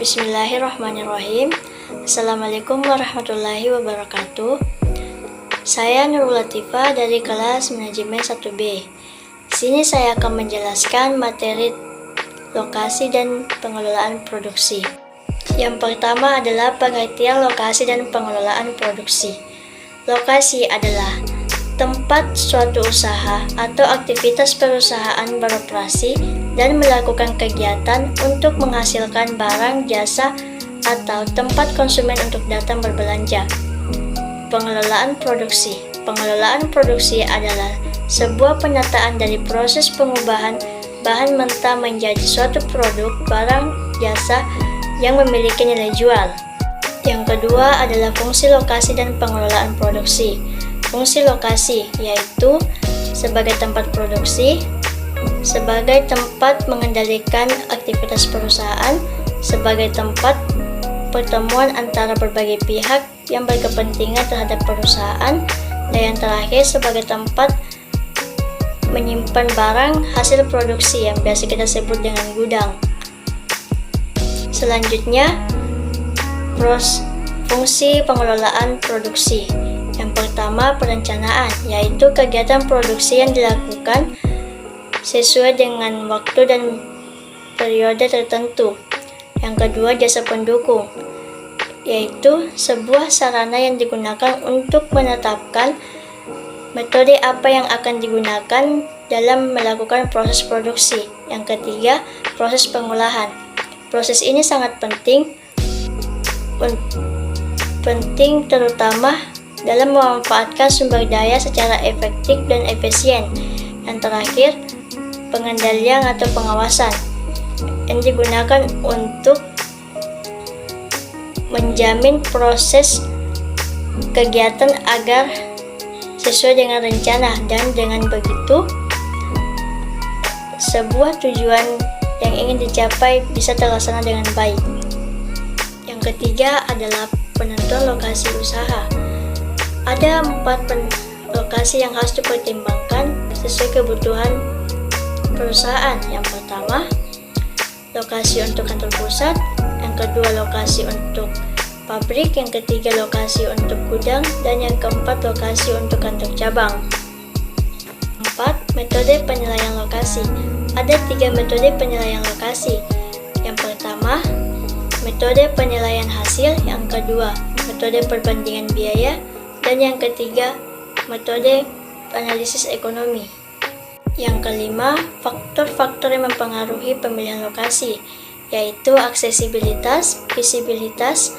Bismillahirrahmanirrahim. Assalamualaikum warahmatullahi wabarakatuh. Saya Nurul Latifah dari kelas Manajemen 1B. Di sini saya akan menjelaskan materi lokasi dan pengelolaan produksi. Yang pertama adalah pengertian lokasi dan pengelolaan produksi. Lokasi adalah tempat suatu usaha atau aktivitas perusahaan beroperasi dan melakukan kegiatan untuk menghasilkan barang, jasa, atau tempat konsumen untuk datang berbelanja. Pengelolaan produksi. Pengelolaan produksi adalah sebuah penataan dari proses pengubahan bahan mentah menjadi suatu produk, barang, jasa yang memiliki nilai jual. Yang kedua adalah fungsi lokasi dan pengelolaan produksi. Fungsi lokasi yaitu sebagai tempat produksi, sebagai tempat mengendalikan aktivitas perusahaan, sebagai tempat pertemuan antara berbagai pihak yang berkepentingan terhadap perusahaan, dan yang terakhir sebagai tempat menyimpan barang hasil produksi yang biasa kita sebut dengan gudang. Selanjutnya, fungsi pengelolaan produksi. Yang pertama, perencanaan, yaitu kegiatan produksi yang dilakukan sesuai dengan waktu dan periode tertentu. Yang kedua, jasa pendukung, yaitu sebuah sarana yang digunakan untuk menetapkan metode apa yang akan digunakan dalam melakukan proses produksi. Yang ketiga, proses pengolahan. Proses ini sangat penting terutama dalam memanfaatkan sumber daya secara efektif dan efisien. Yang terakhir, pengendalian atau pengawasan yang digunakan untuk menjamin proses kegiatan agar sesuai dengan rencana, dan dengan begitu sebuah tujuan yang ingin dicapai bisa terlaksana dengan baik. Yang ketiga adalah penentuan lokasi usaha. Ada 4 lokasi yang harus dipertimbangkan sesuai kebutuhan perusahaan. Yang pertama, lokasi untuk kantor pusat. Yang kedua, lokasi untuk pabrik. Yang ketiga, lokasi untuk gudang. Dan yang keempat, lokasi untuk kantor cabang. 4. Metode penilaian lokasi. Ada 3 metode penilaian lokasi. Yang pertama, metode penilaian hasil. Yang kedua, metode perbandingan biaya. Dan yang ketiga, metode analisis ekonomi. Yang kelima, faktor-faktor yang mempengaruhi pemilihan lokasi, yaitu aksesibilitas, visibilitas,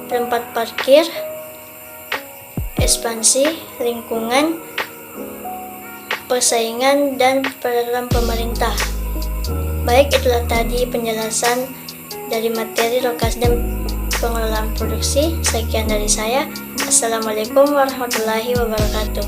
tempat parkir, ekspansi, lingkungan, persaingan, dan peran pemerintah. Baik, itulah tadi penjelasan dari materi lokasi dan pengelolaan produksi. Sekian dari saya. Assalamualaikum warahmatullahi wabarakatuh.